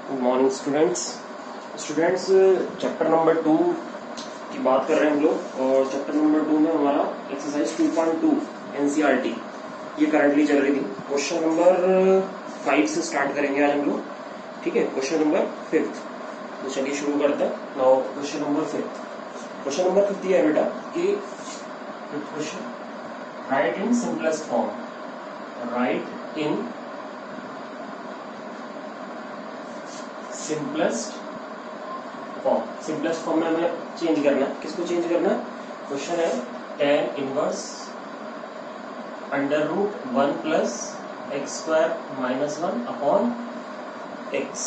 Good morning students. Chapter number 2 की बात कर रहे हैं हम लोग और चैप्टर नंबर 2 में हमारा एक्सरसाइज 2.2 एनसीईआरटी ये करंटली चल रही थी। क्वेश्चन नंबर 5 से स्टार्ट करेंगे आज हम लोग, ठीक है। क्वेश्चन नंबर 5, तो चलिए शुरू करते हैं। Now question number 5, question number 5 ये है बेटा कि question right in simplest form, right in simplest form में हमें चेंज करना है। किसको चेंज करना है? क्वेश्चन है tan inverse under root 1 plus x square minus 1 upon x,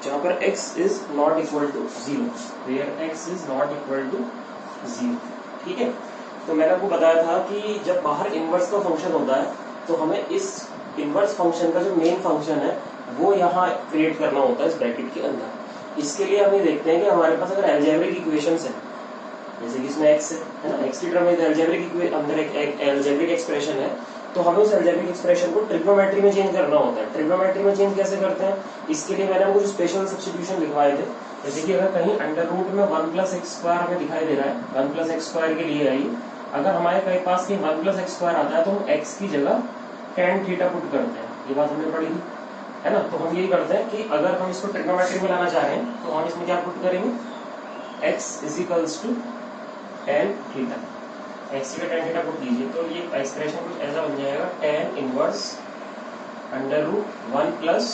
जहां पर x is not equal to 0, where x is not equal to 0, ठीक है। तो मैंने आपको बताया था कि जब बाहर इनवर्स का फंक्शन होता है तो हमें इस इनवर्स फंक्शन का जो मेन फंक्शन है वो यहाँ क्रिएट करना होता है इस ब्रैकेट के अंदर। इसके लिए हम ये देखते हैं कि हमारे पास अगर अलजेब्रिक इक्वेशंस है, जैसे कि इसमें x है ना, x की टर्म में अलजेब्रिक अंदर एक अलजेब्रिक एक्सप्रेशन है, तो हमें उस अलजेब्रिक एक्सप्रेशन को ट्रिग्नोमेट्री में चेंज करना होता है। ट्रिग्नोमेट्री में चेंज कैसे करते हैं? इसके लिए मैंने कुछ स्पेशल सब्स्टिट्यूशन लिखवाए थे। जैसे कि अगर कहीं अंडर रूट में 1 प्लस एक्स स्क्वायर हमें दिखाई दे रहा है, 1 प्लस एक्स स्क्वायर के लिए आई, अगर हमारे कहीं पास कहीं 1 प्लस एक्स स्क्वायर आता है तो हम x की जगह tan थीटा पुट करते हैं। ये बात हमने पढ़ी थी, है ना। तो हम यही करते हैं कि अगर हम इसको ट्रिग्नोमेट्री में लाना चाह रहे हैं तो हम इसमें क्या पुट करेंगे? x is equals to tan theta, x की tan थीटा पुट कीजिए तो ये एक्सप्रेशन कुछ ऐसा बन जाएगा tan inverse under root 1 plus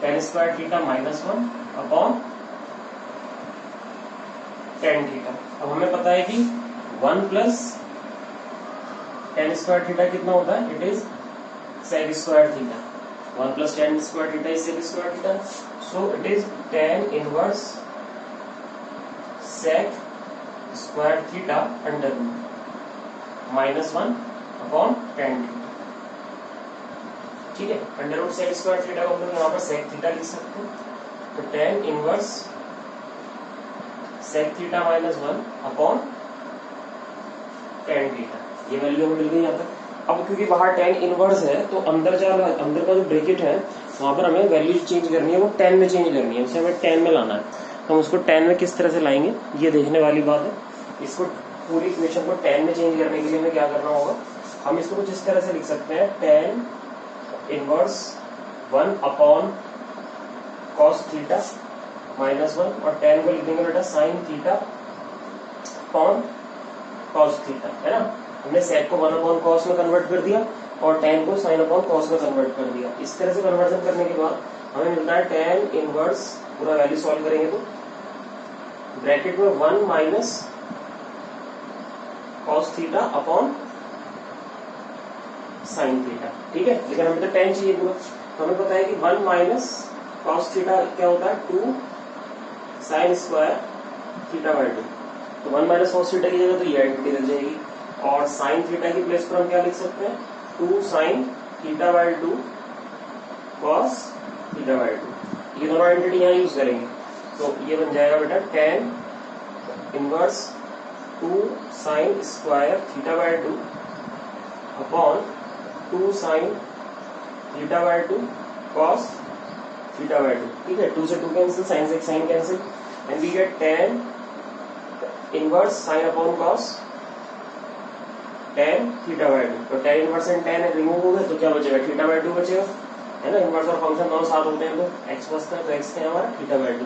tan square theta minus 1 upon tan theta. अब हमें पता है कि 1 प्लस tan स्क्वायर थीटा कितना होता है? It is sec square theta. 1 plus tan square theta is sec square theta. So it is tan inverse sec square theta under root minus 1 upon tan theta. ठीक है, under root sec square theta को हम लोग यहाँ पर sec theta लिख सकते हैं। तो tan inverse sec theta minus 1 upon tan theta, ये वैल्यू हमें मिल गई यहाँ तक। अब क्योंकि बाहर tan इनवर्स है तो अंदर का जो ब्रैकेट है वहां पर हमें वैल्यू चेंज करनी है, वो tan में चेंज करनी है, उसे हमें tan में लाना है। तो हम उसको tan में किस तरह से लाएंगे ये देखने वाली बात है। इसको पूरी इक्वेशन को tan में चेंज करने के लिए हमें क्या करना होगा? हम इसको कुछ इस तरह से लिख सकते हैं tan inverse 1 upon cos theta minus 1, और tan को लिख देंगे बेटा sin theta upon cos theta, है ना। हमने sec को 1 अपॉन cos में कन्वर्ट कर दिया और tan को sin अपॉन cos में कन्वर्ट कर दिया। इस तरह से कन्वर्जन करने के बाद हमें मिलता है tan इनवर्स, पूरा वैल्यू सॉल्व करेंगे तो ब्रैकेट में 1 minus cos theta upon sin theta, ठीक है। लेकिन हमें तो tan चाहिए पूरा, तो हमें पता है कि 1 माइनस cos थीटा क्या होता है? 2 sin स्क्वायर थीटा बाय 2। तो 1 माइनस cos थीटा की जगह तो ये आइडेंटिटी लग जाएगी, और साइन थीटा की प्लेस पर हम क्या लिख सकते हैं? 2 sine theta by 2 cos theta by 2। ये दोनों आइडेंटिटी यहाँ यूज करेंगे तो ये बन जाएगा बेटा tan inverse 2 sine square theta by 2 upon 2 sine theta by 2 cos theta by 2, ठीक है। 2 से 2 कैंसिल, साइन से sine cancel, and we get tan inverse sine upon cos tan theta by 2। तो tan inverse and tan remove हो गए तो क्या बचेगा? थीटा बाय 2 बचेगा, है ना। इनवर्स और फंक्शन दोनों साथ होते हैं तो x बचता है, तो x क्या है हमारा? Theta by 2।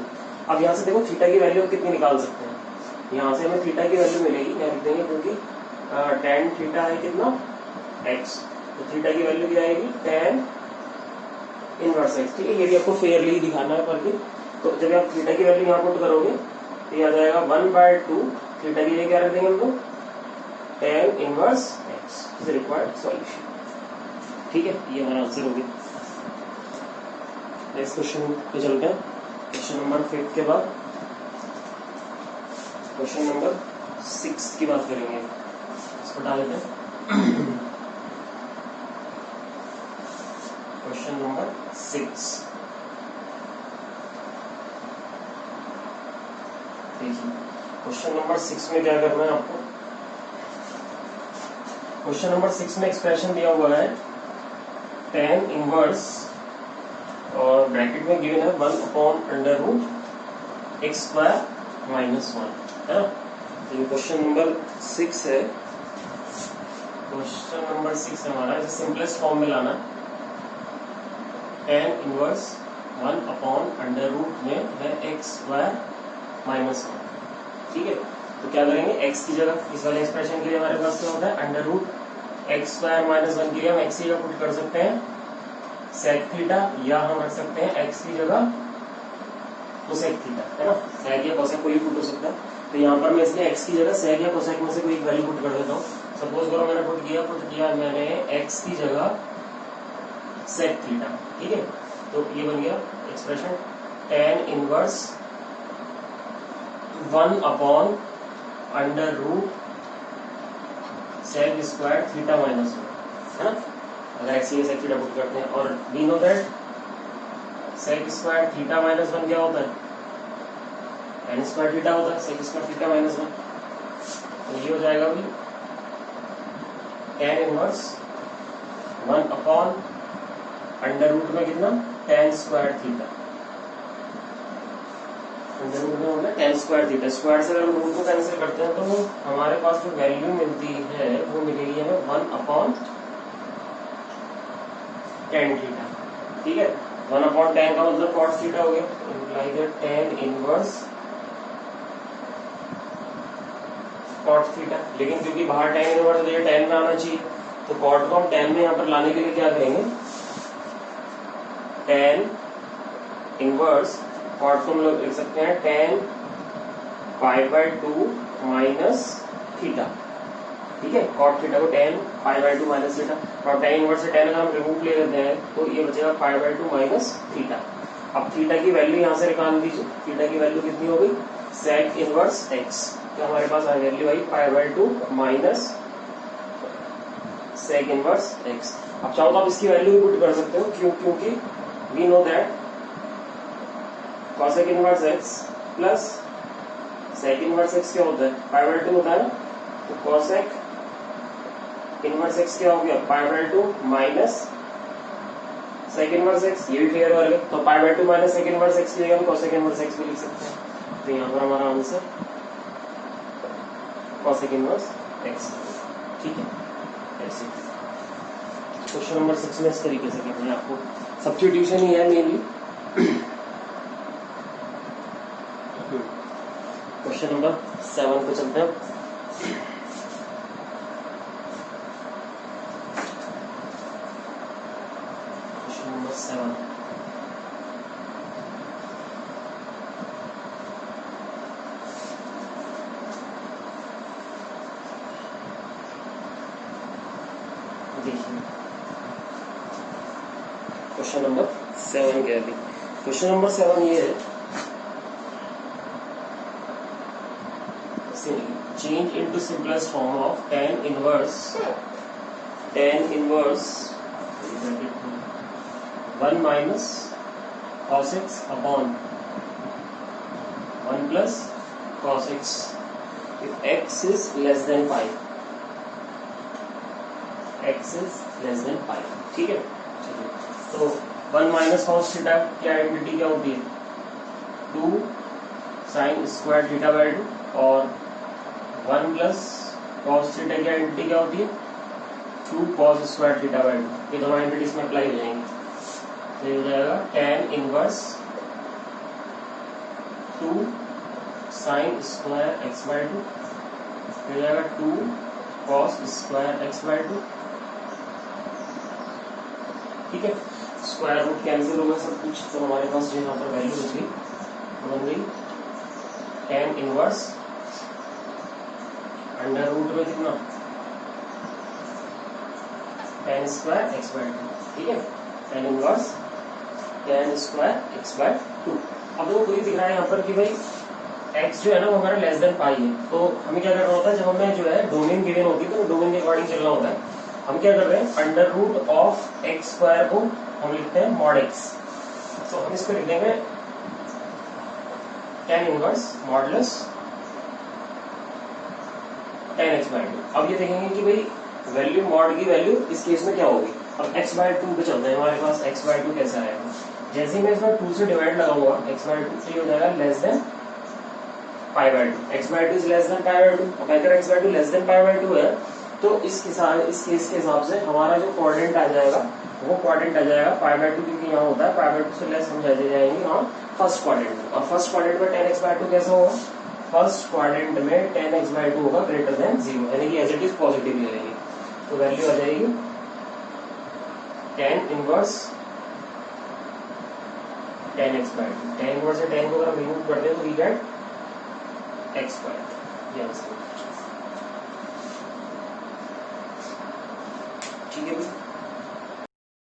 अब यहाँ से देखो थीटा की वैल्यू कितनी निकाल सकते हैं। यहाँ से हमें थीटा की वैल्यू मिलेगी, यहाँ लिख देंगे, क्योंकि tan थीटा है कितना? x, तो थीटा की वैल्यू क्या आएगी? tan इनवर्स x, ठीक है। ये भी आपको फेयरली दिखाना है करके। तो जब आप थीटा की वैल्यू यहाँ पुट करोगे तो ये आ जाएगा 1/2 थीटा की जगह क्या रख देंगे हम लोग? tan inverse x is required solution, ठीक है। ये हमारा आंसर हो गया। नेक्स्ट क्वेश्चन पे चलते हैं। क्वेश्चन नंबर 5 के बाद क्वेश्चन नंबर 6 की बात करेंगे। इसको डाल देते हैं। क्वेश्चन नंबर 6 देखिए, क्वेश्चन नंबर 6 में क्या करना है आपको? क्वेश्चन नंबर 6 में एक्सप्रेशन दिया हुआ है tan इनवर्स और और ब्रैकेट में गिवन है 1/√x² - 1, है ना। तो ये क्वेश्चन नंबर 6 है। क्वेश्चन नंबर 6 हमारा इसे सिंपलेस्ट फॉर्म में लाना। tan इनवर्स 1/√, में है x² - 1, ठीक है। तो क्या करेंगे, x की जगह इस वाले एक्सप्रेशन के लिए हमारे पास क्या होता है, √x² - 1 के लिए हम x की जगह पुट कर सकते हैं sec थीटा, या हम रख सकते हैं x की जगह कोसेक थीटा, है ना। sec या कोसेक कोई पुट हो सकता है। तो यहाँ पर मैं इसलिए x की जगह sec या कोसेक में से कोई एक वैल्यू पुट कर देता हूँ। सपोज करो मैंने पुट किया मैंने x की जगह sec थीटा, ठीक है। तो ये बन गया expression tan inverse 1/√sec² theta - 1, है ना। अगर x की sec थीटा पुट करते हैं, और we know that sec² theta - 1 क्या होता है, tan² थीटा होता है, sec² थीटा - 1। तो ये हो जाएगा भी tan इनवर्स 1/√, में कितना, tan² थीटा, अंडर रूट में होगा tan² थीटा। स्क्वायर से अगर रूट को कैंसिल करते हैं तो हमारे पास जो वैल्यू मिलती है वो मिलेगी हमें 1/tan थीटा, ठीक है। 1/tan का मतलब cos थीटा हो गया, imply that tan inverse cot theta. लेकिन क्योंकि बाहर tan इनवर्स है, tan में आना चाहिए, तो cot को हम tan में यहाँ पर लाने के लिए क्या करेंगे, tan इनवर्स cot को हम लोग लिख सकते हैं tan π/2 माइनस थीटा, ठीक है। cot थीटा को tan π/2 माइनस थीटा, और tan इनवर्स से tan का हम रिमूव ले लेते हैं तो ये बचेगा π/2 माइनस थीटा। अब थीटा की वैल्यू यहाँ से निकाल दीजिए, थीटा की वैल्यू कितनी होगी, sec इनवर्स x, तो हमारे पास I value I π/2 minus sec inverse x। अब चाहो तो आप इसकी वैल्यू भी पुट कर सकते हो, क्योंकि we know that cosec inverse x plus sec inverse x क्या होता है, π/2 होता है ना। तो cosec इनवर्स x क्या हो गया, π/2 माइनस sec इनवर्स x, ये भी क्लियर हो गया। तो π/2 माइनस sec इनवर्स x की जगह हम cosec इनवर्स x भी लिख सकते हैं। तो यहाँ पर हमारा आंसर cosec इनवर्स x, ठीक है। ऐसे क्वेश्चन नंबर 6 में इस तरीके से करना है आपको, सब्स्टिट्यूशन ही है मेनली। क्वेश्चन नंबर 7 पे चलते हैं। क्वेश्चन नंबर 7, देखिए क्वेश्चन नंबर 7 क्या है। क्वेश्चन नंबर 7 ये है, change into simplest form of tan inverse 1 minus cos x upon 1 plus cos x if x is less than pi, ठीक है। तो 1 माइनस cos थीटा की आइडेंटिटी क्या होती है, 2 sin स्क्वायर थीटा/2, और 1 प्लस cos थीटा की आइडेंटिटी क्या होती है, 2 cos स्क्वायर थीटा/2। ये दोनों आइडेंटिटी इसमें अप्लाई हो जाएंगी। तो ये हो जाएगा tan inverse 2 sin square x/2, हो जाएगा 2 cos स्क्वायर x/2, ठीक है। स्क्वायर रूट कैंसिल होगा सब कुछ, तो हमारे पास जो यहाँ पर वैल्यू होगी बन गई tan इनवर्स अंडर रूट में कितना, tan स्क्वायर x/2, ठीक है। tan inverse tan square x/2। अब वो कोई दिख रहा है यहाँ पर कि भाई x जो है ना वो हमारा लेस देन पाई है, तो हमें क्या करना होता है, जब हमें जो है डोमेन गिवन होती है तो डोमेन के अकॉर्डिंग चलना होता है। हम क्या कर रहे हैं, अंडर रूट ऑफ x² को हम लिखते हैं मॉड x, तो हम इसको लिख देंगे tan inverse modulus tan x/2। अब ये देखेंगे कि भाई वैल्यू मॉड की वैल्यू इस केस में क्या होगी। अब x/2 पे चलते हैं, हमारे पास x/2 कैसा आएगा। जैसे ही मैं इसमें 2 से डिवाइड लगाऊंगा x बाय 2 तो ये हो जाएगा less than pi by 2, x by 2 is less than pi by 2। अब अगर x by 2 less than pi by 2 है तो इस केस के हिसाब से हमारा जो क्वाड्रेंट आ जाएगा वो क्वाड्रेंट आ जाएगा पाई बाय 2, क्योंकि यहाँ होता है पाई बाय 2 से लेस हम चले जाएंगे और फर्स्ट क्वाड्रेंट में। और फर्स्ट क्वाड्रेंट में 10x बाय 2 कैसे होगा? फर्स्ट क्वाड्रेंट में 10x बाय 2 होगा ग्रेटर देन 0, यानी कि एज इट इज पॉजिटिव ले लेंगे तो वैल्यू आ जाएगी 10 इनवर्स 10x बाय 2। 10 इनवर्स से 10 को अगर रिमूव करते हैं तो वी गेट x स्क्वायर। ठीक है।